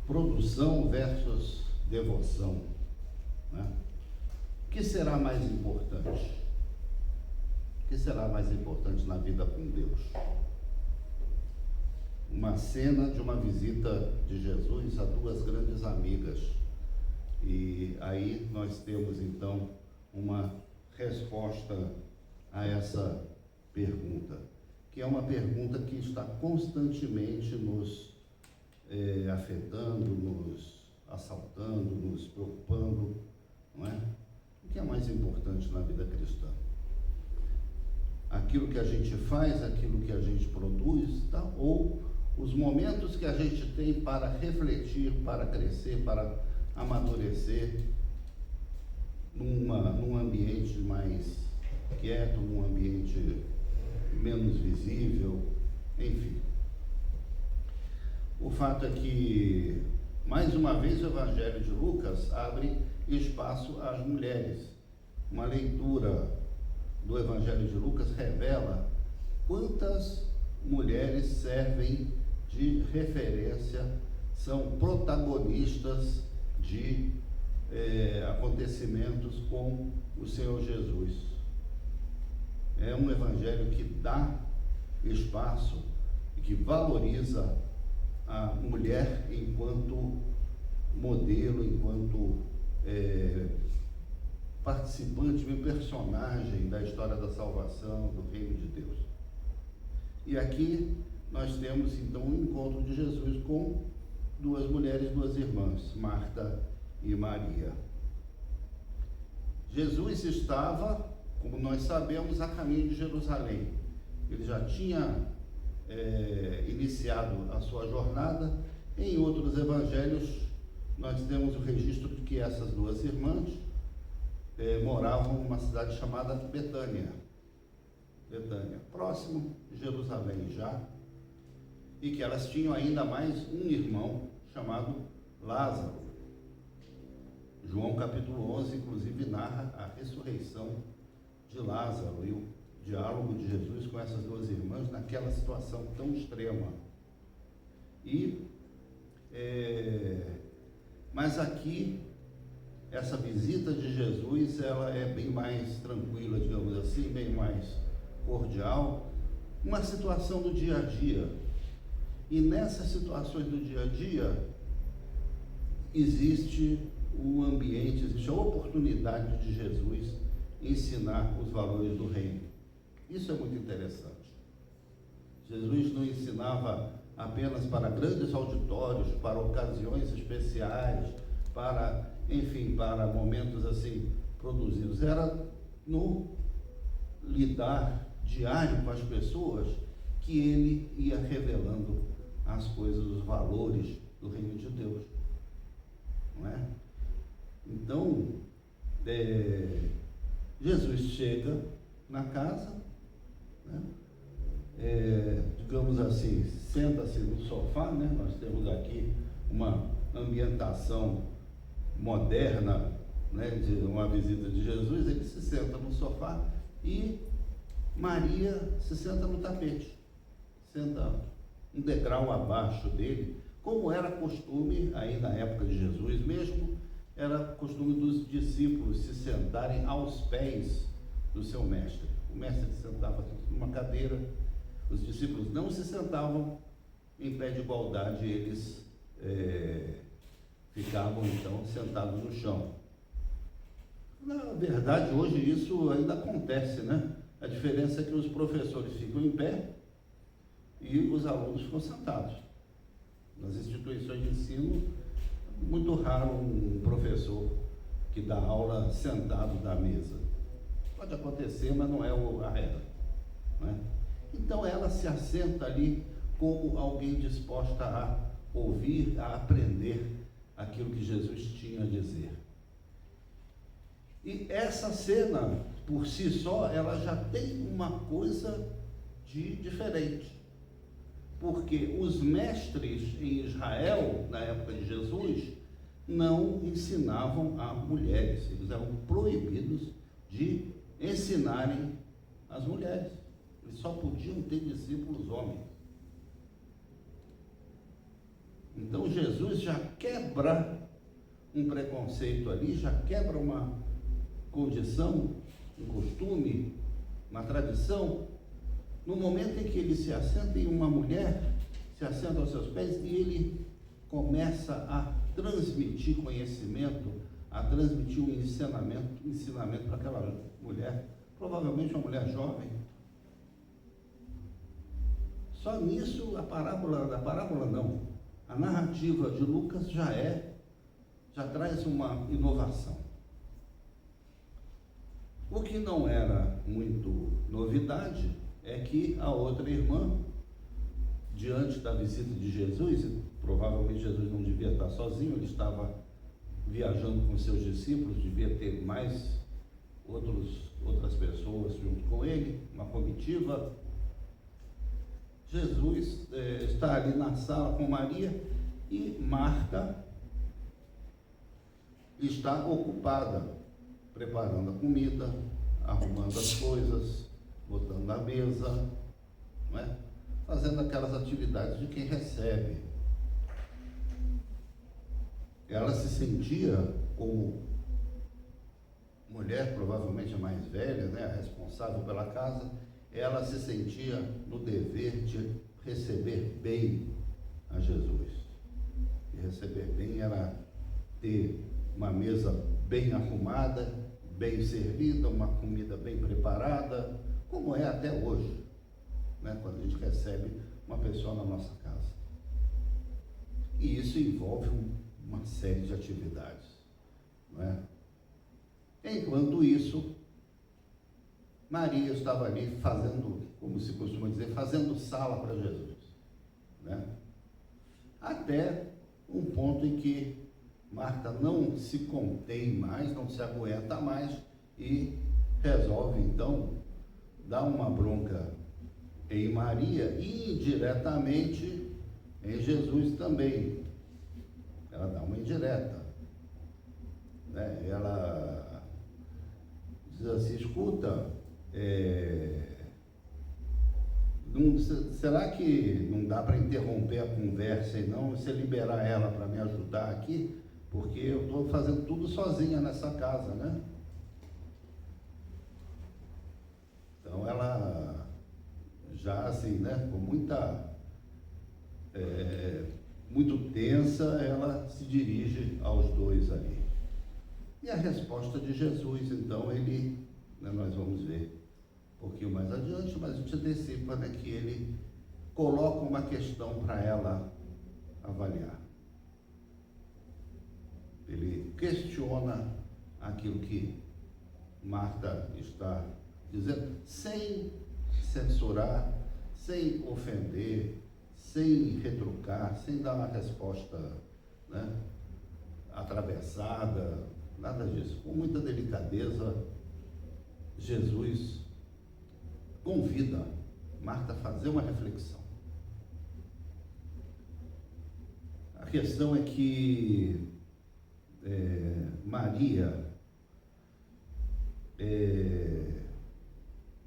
Produção versus devoção, né? O que será mais importante? O que será mais importante na vida com Deus? Uma cena de uma visita de Jesus a duas grandes amigas. E aí nós temos então uma resposta a essa pergunta, que é uma pergunta que está constantemente nos afetando, nos assaltando, nos preocupando, não é? O que é mais importante na vida cristã? Aquilo que a gente faz, aquilo que a gente produz, tá? Ou os momentos que a gente tem para refletir, para crescer, para amadurecer num ambiente mais quieto, num ambiente menos visível, enfim. O fato é que, mais uma vez, o Evangelho de Lucas abre espaço às mulheres. Uma leitura do Evangelho de Lucas revela quantas mulheres servem de referência, são protagonistas de acontecimentos com o Senhor Jesus. É um Evangelho que dá espaço e que valoriza a mulher enquanto modelo, enquanto participante, personagem da história da salvação, do reino de Deus. E aqui nós temos então um encontro de Jesus com duas mulheres, duas irmãs, Marta e Maria. Jesus estava, como nós sabemos, a caminho de Jerusalém. Ele já tinha iniciado a sua jornada. Em outros evangelhos nós temos o registro de que essas duas irmãs moravam numa cidade chamada Betânia, próximo de Jerusalém já, e que elas tinham ainda mais um irmão chamado Lázaro. João capítulo 11, inclusive, narra a ressurreição de Lázaro e o diálogo de Jesus com essas duas irmãs naquela situação tão extrema. Mas aqui, essa visita de Jesus, ela é bem mais tranquila, digamos assim, bem mais cordial, uma situação do dia a dia. E nessas situações do dia a dia, existe o ambiente, existe a oportunidade de Jesus ensinar os valores do reino. Isso é muito interessante. Jesus não ensinava apenas para grandes auditórios, para ocasiões especiais, para momentos assim produzidos. Era no lidar diário com as pessoas que ele ia revelando as coisas, os valores do reino de Deus, não é? Então, Jesus chega na casa, né? Digamos assim, senta-se no sofá, né? Nós temos aqui uma ambientação moderna, né, de uma visita de Jesus. Ele se senta no sofá e Maria se senta no tapete, senta um degrau abaixo dele, como era costume aí na época de Jesus mesmo. Era costume dos discípulos se sentarem aos pés do seu mestre. O mestre se sentava numa cadeira, os discípulos não se sentavam em pé de igualdade, eles ficavam então sentados no chão. Na verdade, hoje isso ainda acontece, né? A diferença é que os professores ficam em pé e os alunos ficam sentados. Nas instituições de ensino, muito raro um professor que dá aula sentado da mesa. Pode acontecer, mas não é a regra, né? Então ela se assenta ali como alguém disposta a ouvir, a aprender aquilo que Jesus tinha a dizer. E essa cena, por si só, ela já tem uma coisa de diferente. Porque os mestres em Israel, na época de Jesus, não ensinavam a mulheres. Eles eram proibidos de ensinarem as mulheres. Eles só podiam ter discípulos homens. Então Jesus já quebra um preconceito ali, já quebra uma condição, um costume, uma tradição, no momento em que ele se assenta e uma mulher se assenta aos seus pés e ele começa a transmitir conhecimento, a transmitir um ensinamento para aquela mulher, provavelmente uma mulher jovem. Só nisso a parábola não, a narrativa de Lucas já traz uma inovação. O que não era muito novidade é que a outra irmã, diante da visita de Jesus, e provavelmente Jesus não devia estar sozinho, ele estava viajando com seus discípulos, devia ter mais outras pessoas junto com ele, uma comitiva. Jesus está ali na sala com Maria e Marta está ocupada, preparando a comida, arrumando as coisas, botando na mesa, não é? Fazendo aquelas atividades de quem recebe. Ela se sentia como mulher, provavelmente a mais velha, né, a responsável pela casa, ela se sentia no dever de receber bem a Jesus. E receber bem era ter uma mesa bem arrumada, bem servida, uma comida bem preparada, como é até hoje, né, quando a gente recebe uma pessoa na nossa casa. E isso envolve uma série de atividades, não é? Enquanto isso, Maria estava ali fazendo, como se costuma dizer, fazendo sala para Jesus, né? Até um ponto em que Marta não se contém mais, não se aguenta mais e resolve então dar uma bronca em Maria e indiretamente em Jesus também. Ela dá uma indireta, né? Ela diz assim: escuta, será que não dá para interromper a conversa e não você liberar ela para me ajudar aqui? Porque eu estou fazendo tudo sozinha nessa casa, né? Então ela já assim, né, com muito tensa, ela se dirige aos dois ali. E a resposta de Jesus, então, nós vamos ver um pouquinho mais adiante, mas a gente antecipa, né, que ele coloca uma questão para ela avaliar. Ele questiona aquilo que Marta está dizendo, sem censurar, sem ofender, sem retrucar, sem dar uma resposta, né, atravessada, nada disso. Com muita delicadeza, Jesus convida Marta a fazer uma reflexão. A questão é que Maria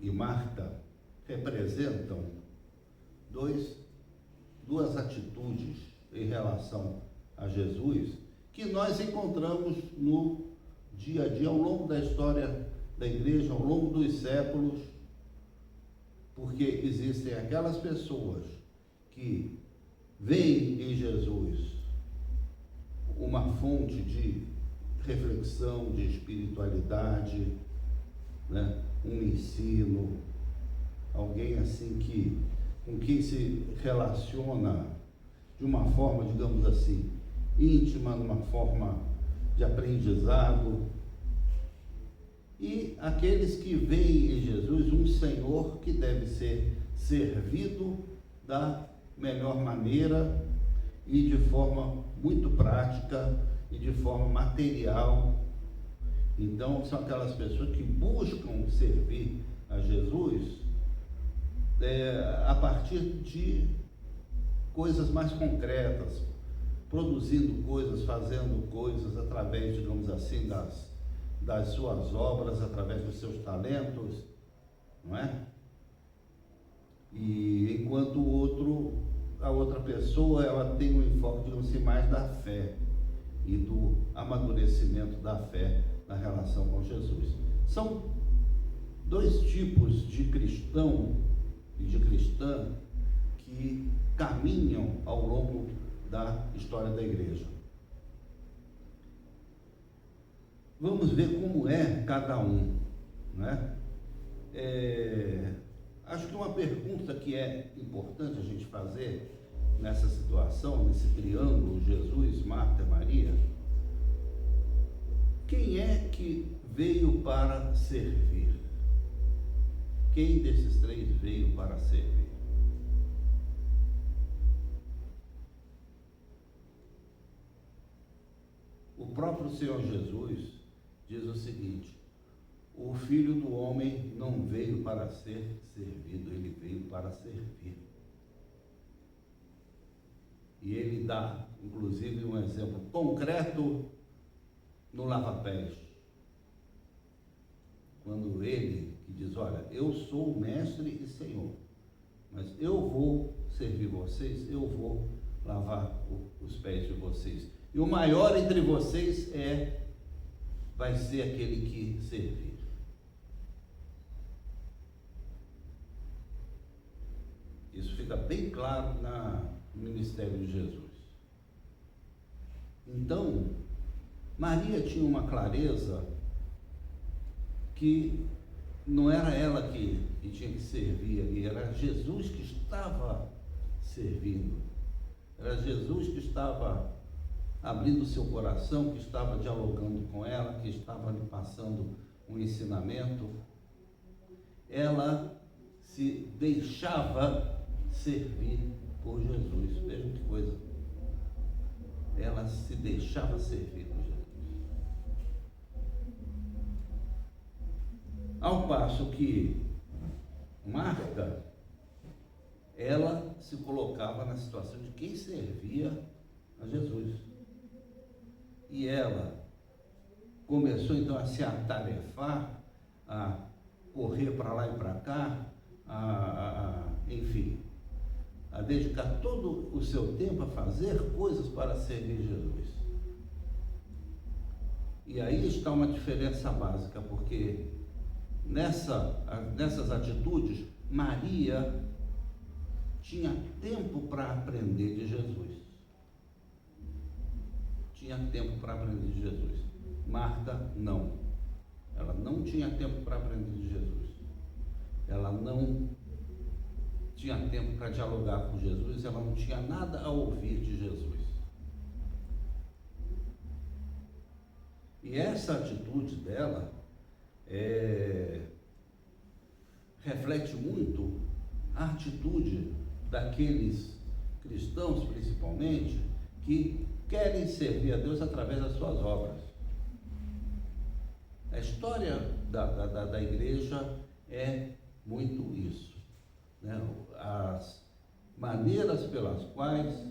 e Marta representam duas atitudes em relação a Jesus que nós encontramos no dia a dia, ao longo da história da igreja, ao longo dos séculos, porque existem aquelas pessoas que veem em Jesus uma fonte de reflexão, de espiritualidade, né? Um ensino, alguém assim com quem se relaciona de uma forma, digamos assim, íntima, de uma forma de aprendizado, e aqueles que veem em Jesus um Senhor que deve ser servido da melhor maneira e de forma muito prática e de forma material. Então são aquelas pessoas que buscam servir a Jesus a partir de coisas mais concretas, produzindo coisas, fazendo coisas através, digamos assim, das suas obras, através dos seus talentos, não é? E enquanto o outro a outra pessoa ela tem um enfoque, digamos assim, mais da fé e do amadurecimento da fé na relação com Jesus. São dois tipos de cristão e de cristã que caminham ao longo da história da igreja. Vamos ver como é cada um, né? Acho que uma pergunta que é importante a gente fazer nessa situação, nesse triângulo Jesus, Marta e Maria: quem é que veio para servir? Quem desses três veio para servir? O próprio Senhor Jesus diz o seguinte: o Filho do Homem não veio para ser servido, ele veio para servir. E ele dá, inclusive, um exemplo concreto no lava-pés. Quando ele que diz: olha, eu sou o mestre e senhor, mas eu vou servir vocês, eu vou lavar os pés de vocês. E o maior entre vocês vai ser aquele que servir. Isso fica bem claro no ministério de Jesus. Então, Maria tinha uma clareza que não era ela que tinha que servir ali, era Jesus que estava servindo. Era Jesus que estava abrindo o seu coração, que estava dialogando com ela, que estava lhe passando um ensinamento. Ela se deixava servir por Jesus. Vejam que coisa. Ela se deixava servir por Jesus. Ao passo que Marta, ela se colocava na situação de quem servia a Jesus. E ela começou então a se atarefar, a correr para lá e para cá, enfim, a dedicar todo o seu tempo a fazer coisas para servir Jesus. E aí está uma diferença básica, porque nessas atitudes, Maria tinha tempo para aprender de Jesus. Tinha tempo para aprender de Jesus. Marta, não. Ela não tinha tempo para aprender de Jesus. Ela não tinha tempo para dialogar com Jesus, ela não tinha nada a ouvir de Jesus. E essa atitude dela reflete muito a atitude daqueles cristãos, principalmente, que querem servir a Deus através das suas obras. A história da igreja é muito isso, né? As maneiras pelas quais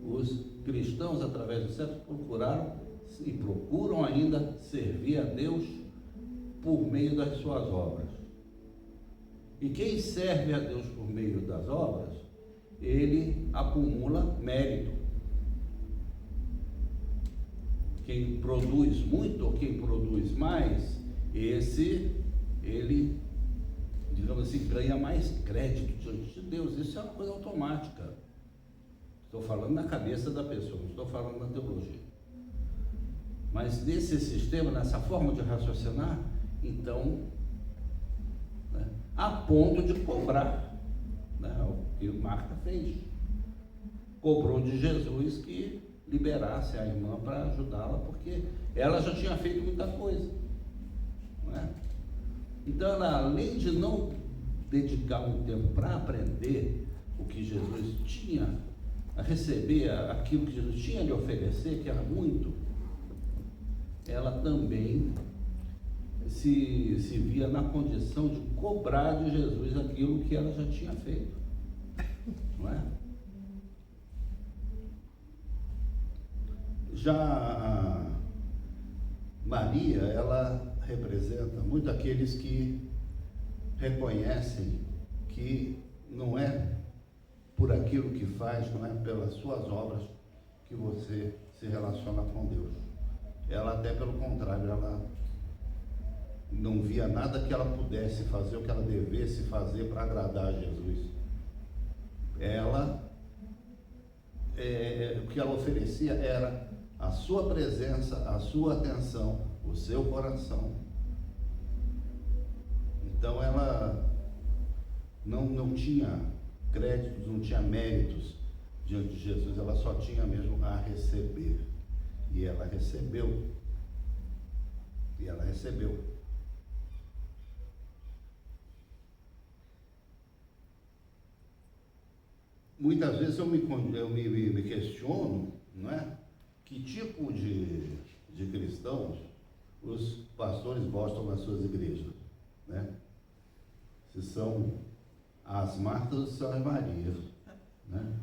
os cristãos, através do século, procuraram e procuram ainda servir a Deus por meio das suas obras. E quem serve a Deus por meio das obras, ele acumula mérito. Quem produz muito ou quem produz mais, ele, digamos assim, ganha mais crédito diante de Deus. Isso é uma coisa automática. Estou falando na cabeça da pessoa, não estou falando na teologia. Mas nesse sistema, nessa forma de raciocinar, então, né, a ponto de cobrar, né, o que Marta fez. Cobrou de Jesus que liberasse a irmã para ajudá-la, porque ela já tinha feito muita coisa, não é? Então, ela, além de não dedicar um tempo para aprender o que Jesus tinha, a receber aquilo que Jesus tinha a lhe oferecer, que era muito, ela também se via na condição de cobrar de Jesus aquilo que ela já tinha feito, não é? Já a Maria, ela representa muito aqueles que reconhecem que não é por aquilo que faz, não é pelas suas obras que você se relaciona com Deus. Ela até pelo contrário, ela não via nada que ela pudesse fazer, o que ela devesse fazer para agradar a Jesus. O que ela oferecia era a sua presença, a sua atenção, o seu coração. Então ela não tinha créditos, não tinha méritos diante de Jesus, ela só tinha mesmo a receber. E ela recebeu. Muitas vezes eu me questiono, não é? Que tipo de cristãos os pastores gostam nas suas igrejas, né? Se são as Martas ou se são as Marias, né?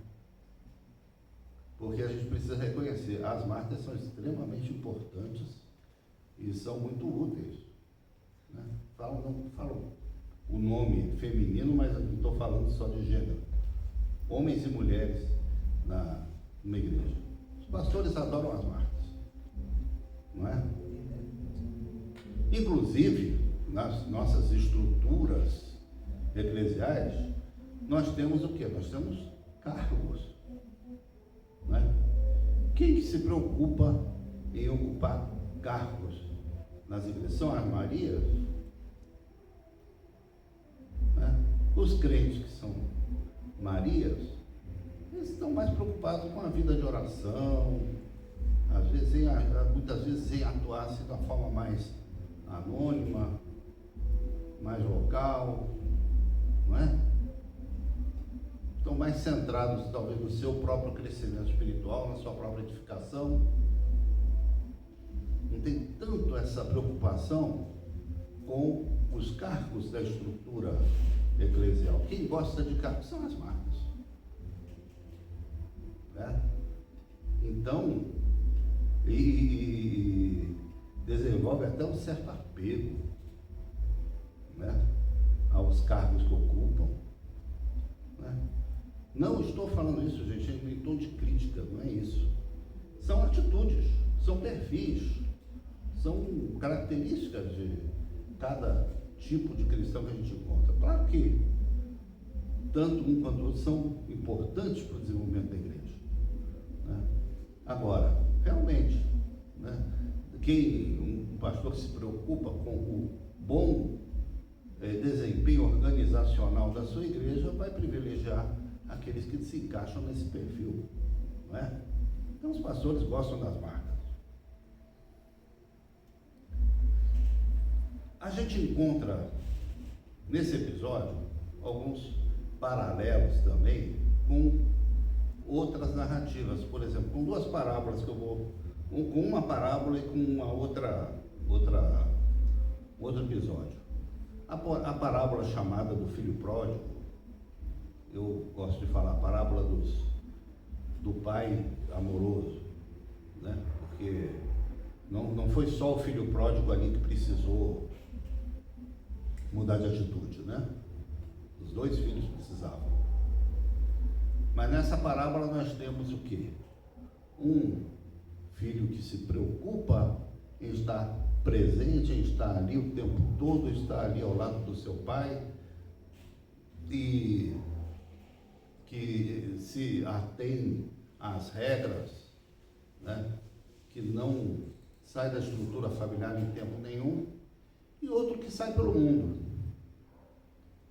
Porque a gente precisa reconhecer, as Martas são extremamente importantes e são muito úteis, né? Falam o nome feminino, mas eu não estou falando só de gênero. Homens e mulheres numa igreja. Os pastores adoram as Martas, não é? Inclusive, nas nossas estruturas eclesiais, nós temos o quê? Nós temos cargos, não é? Quem que se preocupa em ocupar cargos nas igrejas? São as Marias, né? Os crentes que são Marias, eles estão mais preocupados com a vida de oração, muitas vezes em atuar assim, de uma forma mais anônima, mais local, não é? Estão mais centrados talvez no seu próprio crescimento espiritual, na sua própria edificação. Não tem tanto essa preocupação com os cargos da estrutura eclesial. Quem gosta de cargos são as Martas, né? Então, e desenvolve até um certo apego, né, aos cargos que ocupam, né? Não estou falando isso, gente, em tom de crítica, não é isso. São atitudes, são perfis, são características de cada tipo de cristão que a gente encontra. Claro que tanto um quanto o outro são importantes para o desenvolvimento da igreja, né? Agora, realmente, né, um pastor que se preocupa com o bom desempenho organizacional da sua igreja vai privilegiar aqueles que se encaixam nesse perfil, não é? Então os pastores gostam das marcas. A gente encontra nesse episódio alguns paralelos também com outras narrativas, por exemplo, com duas parábolas que eu vou, com uma parábola e com uma outro episódio. A parábola chamada do filho pródigo, eu gosto de falar a parábola do pai amoroso, né? Porque não foi só o filho pródigo ali que precisou mudar de atitude, né? Os dois filhos precisavam. Mas nessa parábola nós temos o quê? Um filho que se preocupa em estar presente, em estar ali o tempo todo, estar ali ao lado do seu pai, e que se atém às regras, né? Que não sai da estrutura familiar em tempo nenhum, e outro que sai pelo mundo.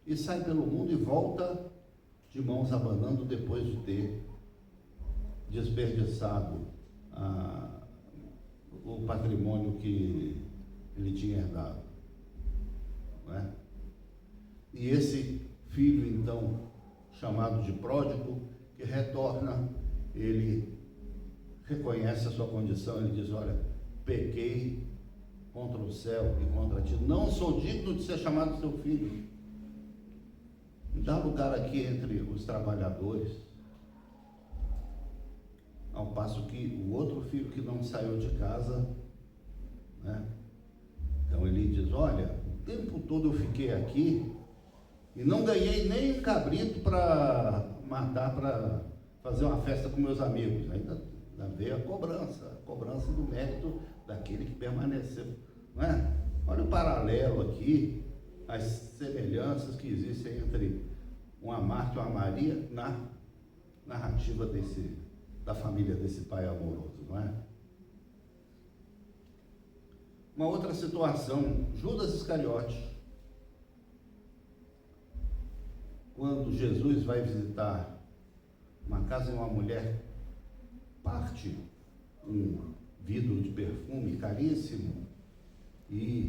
E sai pelo mundo e volta de mãos abanando depois de ter desperdiçado o patrimônio que ele tinha herdado, não é? E esse filho, então, chamado de pródigo, que retorna, ele reconhece a sua condição, ele diz: olha, pequei contra o céu e contra ti, não sou digno de ser chamado seu filho. Dá lugar aqui entre os trabalhadores. Ao passo que o outro filho que não saiu de casa, né? Então ele diz: olha, o tempo todo eu fiquei aqui e não ganhei nem um cabrito para matar para fazer uma festa com meus amigos. Ainda veio a cobrança do mérito daquele que permaneceu. Não é? Olha o paralelo aqui, as semelhanças que existem entre uma Marta e uma Maria na narrativa da família desse pai amoroso, não é? Uma outra situação, Judas Iscariote, quando Jesus vai visitar uma casa e uma mulher, parte um vidro de perfume caríssimo e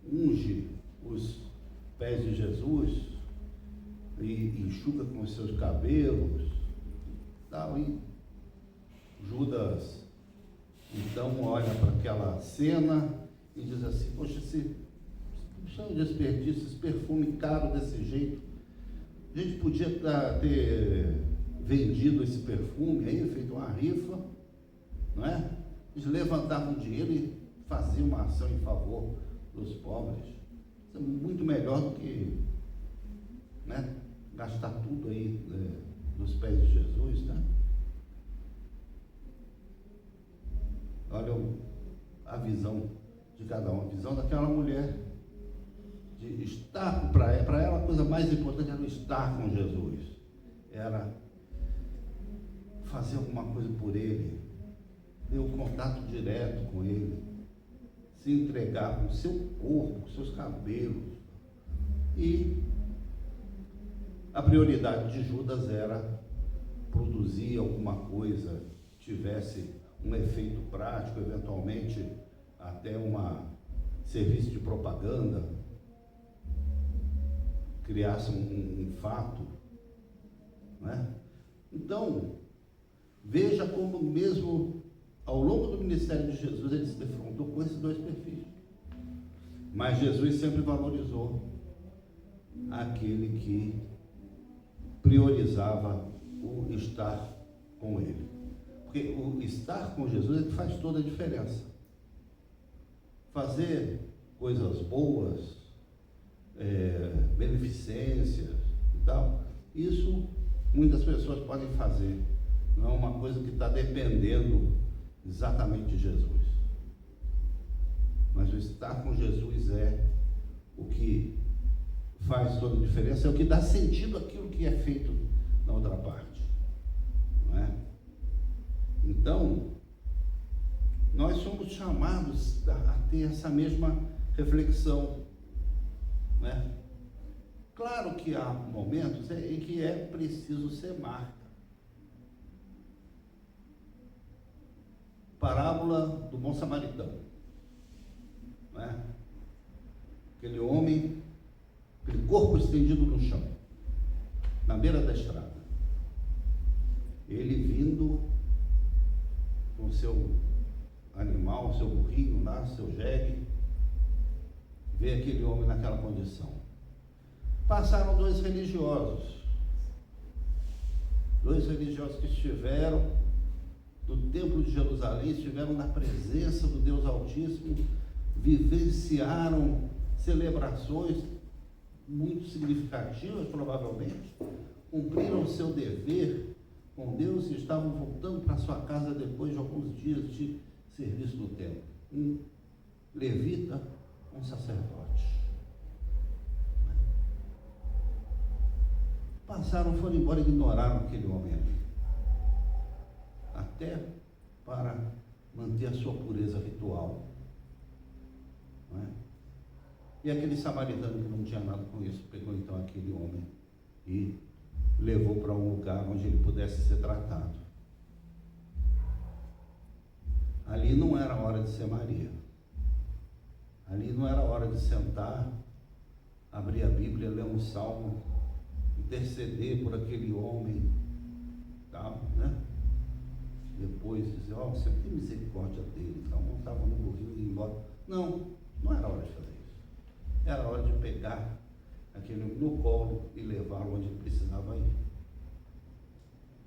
unge os pés de Jesus e enxuga com os seus cabelos, tal, e Judas então olha para aquela cena e diz assim: poxa, esse desperdício, esse perfume caro desse jeito, a gente podia ter vendido esse perfume aí, feito uma rifa, não é? Eles levantavam dinheiro e faziam uma ação em favor dos pobres. Isso é muito melhor do que, né, gastar tudo aí nos pés de Jesus, né? Olha a visão de cada um, a visão daquela mulher, de estar, para ela a coisa mais importante era estar com Jesus, era fazer alguma coisa por Ele, ter um contato direto com Ele, se entregar com o seu corpo, com seus cabelos. E a prioridade de Judas era produzir alguma coisa, tivesse um efeito prático, eventualmente até serviço de propaganda, criasse um fato, né? Então, veja como mesmo ao longo do ministério de Jesus ele se defrontou com esses dois perfis. Mas Jesus sempre valorizou aquele que priorizava o estar com ele. Porque o estar com Jesus é que faz toda a diferença. Fazer coisas boas, beneficências e tal, isso muitas pessoas podem fazer. Não é uma coisa que está dependendo exatamente de Jesus. Mas o estar com Jesus é o que faz toda a diferença, é o que dá sentido àquilo que é feito na outra parte. Não é? Então, nós somos chamados a ter essa mesma reflexão, né? Claro que há momentos em que é preciso ser Marta. Parábola do bom samaritano, né? Aquele homem, aquele corpo estendido no chão, na beira da estrada, ele vindo com seu animal, seu burrinho lá, seu jegue, vê aquele homem naquela condição. Passaram dois religiosos que estiveram no templo de Jerusalém, estiveram na presença do Deus Altíssimo, vivenciaram celebrações muito significativas, provavelmente, cumpriram o seu dever com Deus e estavam voltando para sua casa depois de alguns dias de serviço no templo. Um levita, um sacerdote. Passaram, foram embora e ignoraram aquele homem ali, até para manter a sua pureza ritual. Não é? E aquele samaritano que não tinha nada com isso, pegou então aquele homem e levou para um lugar onde ele pudesse ser tratado. Ali não era hora de ser Maria. Ali não era hora de sentar, abrir a Bíblia, ler um salmo, interceder por aquele homem, tal, né? Depois dizer: ó, você tem misericórdia dele, tal. Não estava no burrinho e ir embora. Não era hora de fazer isso. Era hora de pegar aquele no colo e levá-lo onde ele precisava ir.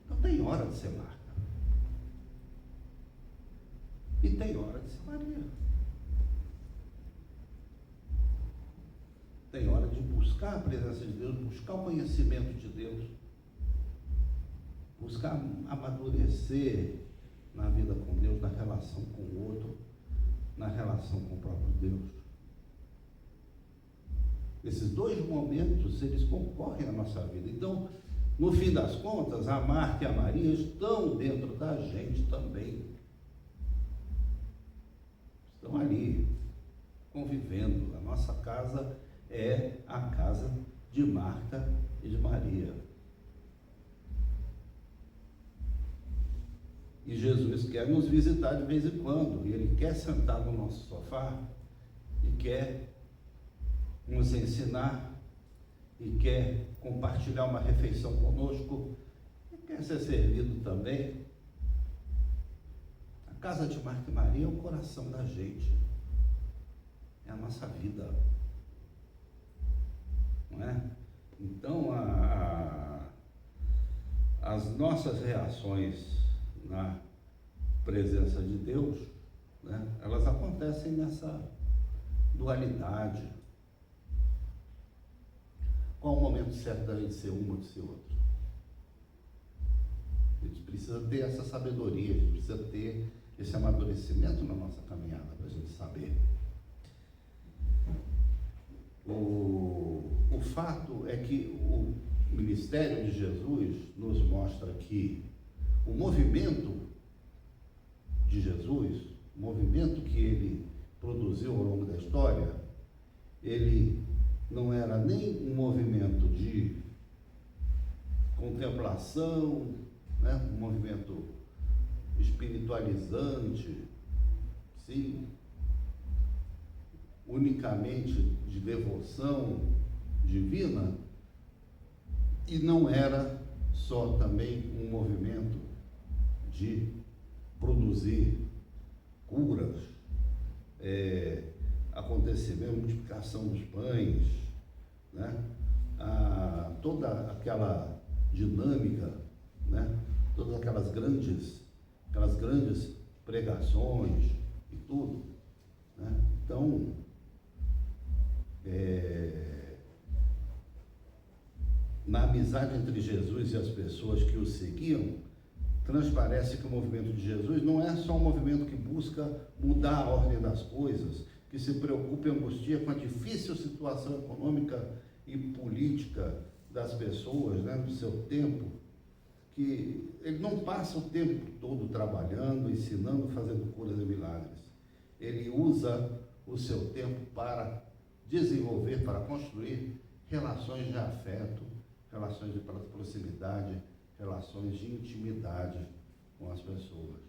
Então tem hora de ser Marta. E tem hora de ser Maria. Tem hora de buscar a presença de Deus, buscar o conhecimento de Deus. buscar amadurecer na vida com Deus, na relação com o outro, na relação com o próprio Deus. Esses dois momentos, eles concorrem à nossa vida. Então, no fim das contas, a Marta e a Maria estão dentro da gente também. Estão ali, convivendo. A nossa casa é a casa de Marta e de Maria. E Jesus quer nos visitar de vez em quando. E Ele quer sentar no nosso sofá e quer nos ensinar e quer compartilhar uma refeição conosco e quer ser servido também. A casa de Marta e Maria é o coração da gente, é a nossa vida, não é? Então as nossas reações na presença de Deus, né, elas acontecem nessa dualidade. Qual o momento certo da gente ser um ou de ser outro? A gente precisa ter essa sabedoria, a gente precisa ter esse amadurecimento na nossa caminhada para a gente saber. O fato é que o ministério de Jesus nos mostra que o movimento de Jesus, o movimento que ele produziu ao longo da história, ele não era nem um movimento de contemplação, né? Um movimento espiritualizante, sim, unicamente de devoção divina, e não era só também um movimento de produzir curas, acontecimento, multiplicação dos pães, né? Toda aquela dinâmica, né? Todas aquelas grandes pregações e tudo, né? Então, na amizade entre Jesus e as pessoas que o seguiam, transparece que o movimento de Jesus não é só um movimento que busca mudar a ordem das coisas, que se preocupa e angustia com a difícil situação econômica e política das pessoas, né, do seu tempo, que ele não passa o tempo todo trabalhando, ensinando, fazendo curas e milagres. Ele usa o seu tempo para desenvolver, para construir relações de afeto, relações de proximidade, relações de intimidade com as pessoas.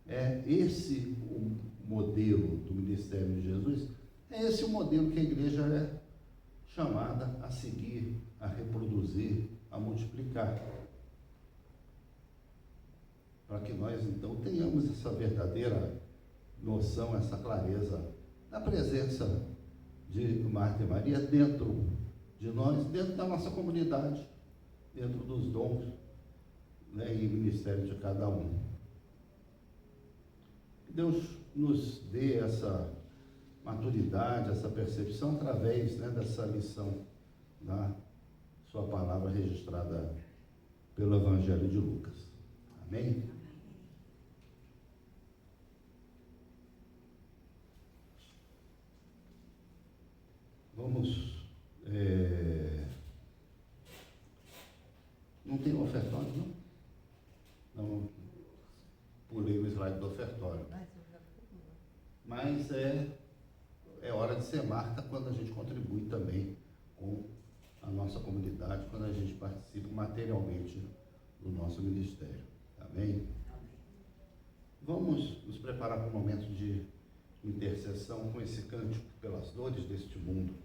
É esse o modelo do ministério de Jesus, é esse o modelo que a igreja é chamada a seguir, a reproduzir, a multiplicar. Para que nós, então, tenhamos essa verdadeira noção, essa clareza da presença de Marta e Maria dentro de nós, dentro da nossa comunidade, dentro dos dons, né, e ministério de cada um. Que Deus nos dê essa maturidade, essa percepção através, né, dessa lição da sua palavra registrada pelo Evangelho de Lucas. Amém? Vamos... Não tem ofertório, não? Não, pulei o slide do ofertório. Mas é hora de ser Marta quando a gente contribui também com a nossa comunidade, quando a gente participa materialmente do nosso ministério. Amém? Vamos nos preparar para um momento de intercessão com esse cântico pelas dores deste mundo.